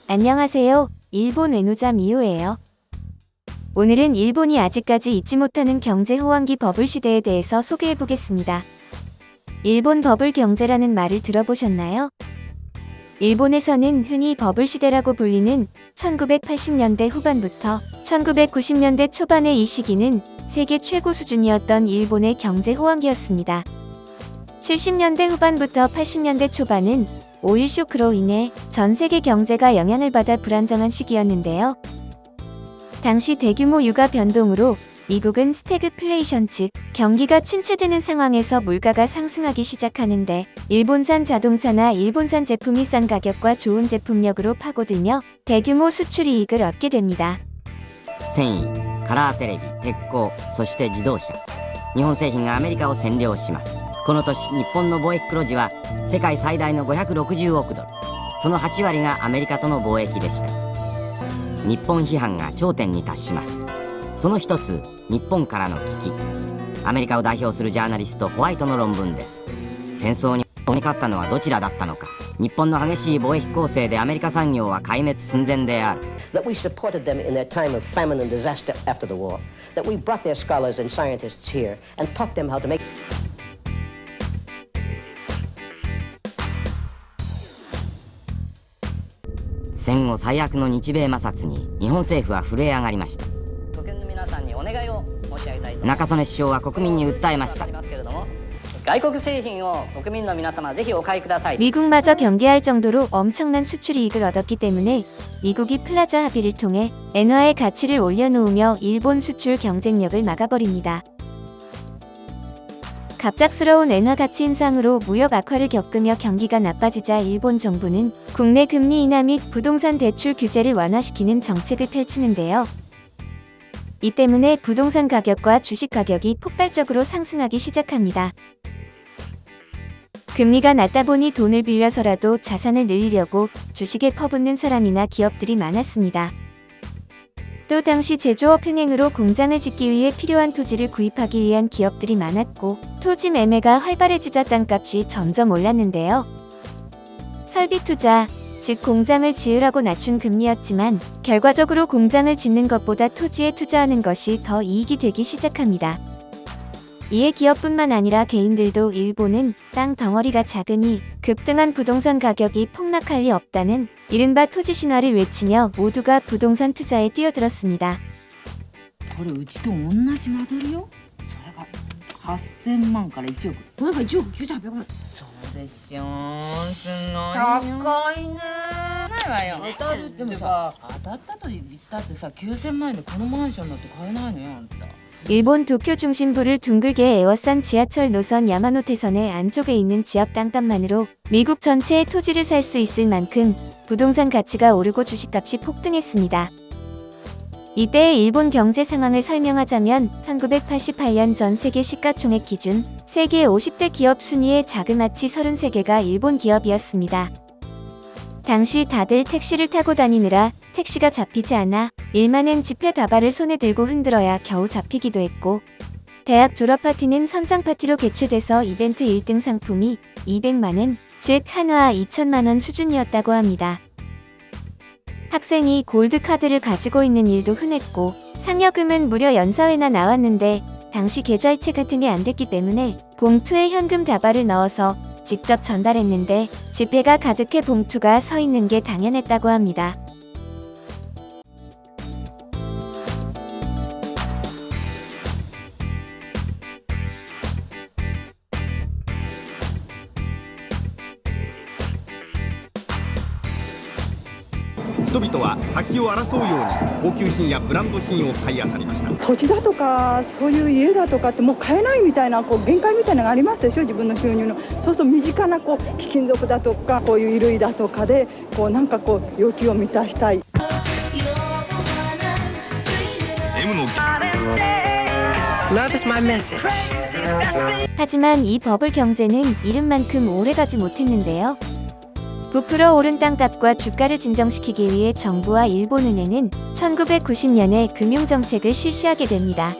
안녕하세요. 일본 외노자 미호예요. 오늘은 일본이 아직까지 잊지 못하는 경제 호황기 버블 시대에 대해서 소개해 보겠습니다. 일본 버블 경제라는 말을 들어보셨나요? 일본에서는 흔히 버블 시대라고 불리는 1980년대 후반부터 1990년대 초반의 이 시기는 세계 최고 수준이었던 일본의 경제 호황기였습니다. 70년대 후반부터 80년대 초반은 오일 쇼크로 인해 전 세계 경제가 영향을 받아 불안정한 시기였는데요. 당시 대규모 유가 변동으로 미국은 스태그플레이션 즉 경기가 침체되는 상황에서 물가가 상승하기 시작하는데 일본산 자동차나 일본산 제품이 싼 가격과 좋은 제품력으로 파고들며 대규모 수출 이익을 얻게 됩니다. 繊維、カラーテレビ、鉄鋼、そして自動車、日本製品がアメリカを占領します。この年、日本の貿易黒字は世界最大の560億ドル、その8割がアメリカとの貿易でした。日本批判が頂点に達します。その一つ、日本からの危機。アメリカを代表するジャーナリストホワイトの論文です。戦争に勝ったのはどちらだったのか。日本の激しい貿易攻勢でアメリカ産業は壊滅寸前である。That we supported them in their time of famine and disaster after the war. That we brought their scholars and scientists here and taught them how to make. 戦後最悪の日米摩擦に日本政府は震え上がりました。中曽根首相は国民に訴えました。外国製品を国民の皆様ぜひお買いください。 미국마저 경계할 정도로 엄청난 수출 이익을 얻었기 때문에 미국이 플라자 합의를 통해 엔화의 가치를 올려놓으며 일본 수출 경쟁력을 막아버립니다. 갑작스러운 엔화 가치 인상으로 무역 악화를 겪으며 경기가 나빠지자 일본 정부는 국내 금리 인하 및 부동산 대출 규제를 완화시키는 정책을 펼치는데요. 이 때문에 부동산 가격과 주식 가격이 폭발적으로 상승하기 시작합니다. 금리가 낮다 보니 돈을 빌려서라도 자산을 늘리려고 주식에 퍼붓는 사람이나 기업들이 많았습니다. 또 당시 제조업 흥행으로 공장을 짓기 위해 필요한 토지를 구입하기 위한 기업들이 많았고 토지 매매가 활발해지자 땅값이 점점 올랐는데요. 설비 투자, 즉 공장을 지으라고 낮춘 금리였지만 결과적으로 공장을 짓는 것보다 토지에 투자하는 것이 더 이익이 되기 시작합니다. 이에 기업뿐만 아니라 개인들도 일본은 땅 덩어리가 작으니 급등한 부동산 가격이 폭락할 리 없다는 이른바 토지 신화를 외치며 모두가 부동산 투자에 뛰어들었습니다. これうちと同じ間取りよ。それが8000万から1億。なんか1億9800万。そうですよ。すごいよ。高いね。ないわよ。当たるってでもさ、当たったと言ったってさ、9000万円でこのマンションだって買えないのよ、あんた。 일본 도쿄 중심부를 둥글게 에워싼 지하철 노선 야마노테선의 안쪽에 있는 지역 땅값만으로 미국 전체의 토지를 살 수 있을 만큼 부동산 가치가 오르고 주식값이 폭등했습니다. 이때의 일본 경제 상황을 설명하자면 1988년 전 세계 시가총액 기준 세계 50대 기업 순위의 자그마치 33개가 일본 기업이었습니다. 당시 다들 택시를 타고 다니느라 택시가 잡히지 않아 일 많은 지폐 다발을 손에 들고 흔들어야 겨우 잡히기도 했고 대학 졸업 파티는 선상 파티로 개최돼서 이벤트 1등 상품이 200만원, 즉 한화 2천만원 수준이었다고 합니다. 학생이 골드 카드를 가지고 있는 일도 흔했고 상여금은 무려 연사회나 나왔는데 당시 계좌이체 같은 게 안 됐기 때문에 봉투에 현금 다발을 넣어서 직접 전달했는데 지폐가 가득해 봉투가 서 있는 게 당연했다고 합니다. 人々は先を争うように高級品やブランド品を買い漁りました。土地だとかそういう家だとかってもう買えないみたいな限界みたいなのがありますでしょ、自分の収入の。そうすると身近な貴金属だとかこういう衣類だとかでなんか要求を満たしたい。 Mの Love is my message. 하지만 이 버블 경제는 이름만큼 오래가지 못했는데요. 부풀어 오른 땅값과 주가를 진정시키기 위해 정부와 일본은행은 1990년에 금융정책을 실시하게 됩니다.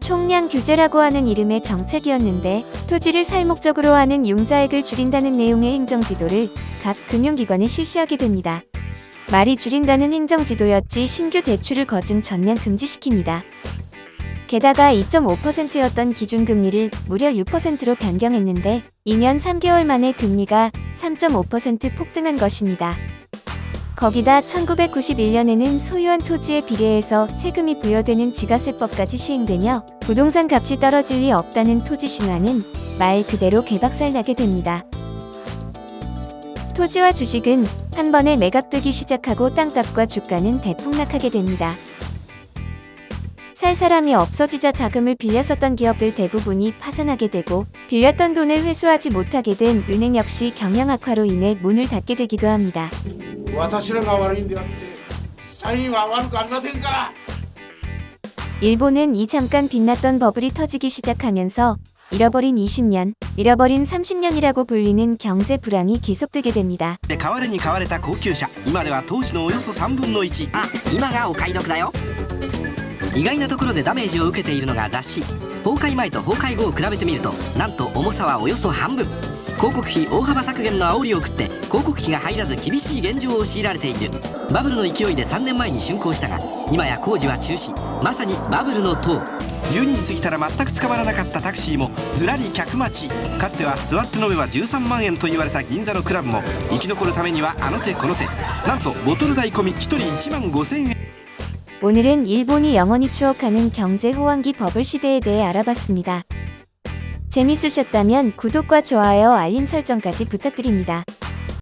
총량 규제라고 하는 이름의 정책이었는데 토지를 살 목적으로 하는 융자액을 줄인다는 내용의 행정지도를 각 금융기관에 실시하게 됩니다. 말이 줄인다는 행정지도였지 신규 대출을 거즘 전면 금지시킵니다. 게다가 2.5%였던 기준금리를 무려 6%로 변경했는데 2년 3개월 만에 금리가 3.5% 폭등한 것입니다. 거기다 1991년에는 소유한 토지에 비례해서 세금이 부여되는 지가세법까지 시행되며 부동산 값이 떨어질 리 없다는 토지 신화는 말 그대로 개박살나게 됩니다. 토지와 주식은 한 번에 매각되기 시작하고 땅값과 주가는 대폭락하게 됩니다. 살 사람이 없어지자 자금을 빌려 썼던 기업들 대부분이 파산하게 되고 빌렸던 돈을 회수하지 못하게 된 은행 역시 경영 악화로 인해 문을 닫게 되기도 합니다. 일본은 이 잠깐 빛났던 버블이 터지기 시작하면서 잃어버린 20년, 잃어버린 30년이라고 불리는 경제 불황이 계속되게 됩니다. 代わりに買われた高級車、今では当時のおよそ3分の1。あ、今がお買い得だよ。意外なところでダメージを受けているのが雑誌。崩壊前と崩壊後を比べてみると、なんと重さはおよそ半分。広告費大幅削減の煽りを食って広告費が入らず厳しい現状を強いられている。バブルの勢いで3年前に竣工したが、今や工事は中止。まさにバブルの塔。12時過ぎたら全く捕まらなかったタクシーもずらり客待ち。かつては座って飲めば13万円と言われた銀座のクラブも生き残るためにはあの手この手。なんとボトル代込み1人1万5,000円。 오늘은 일본이 영원히 추억하는 경제 호황기 버블 시대에 대해 알아봤습니다. 재밌으셨다면 구독과 좋아요, 알림 설정까지 부탁드립니다.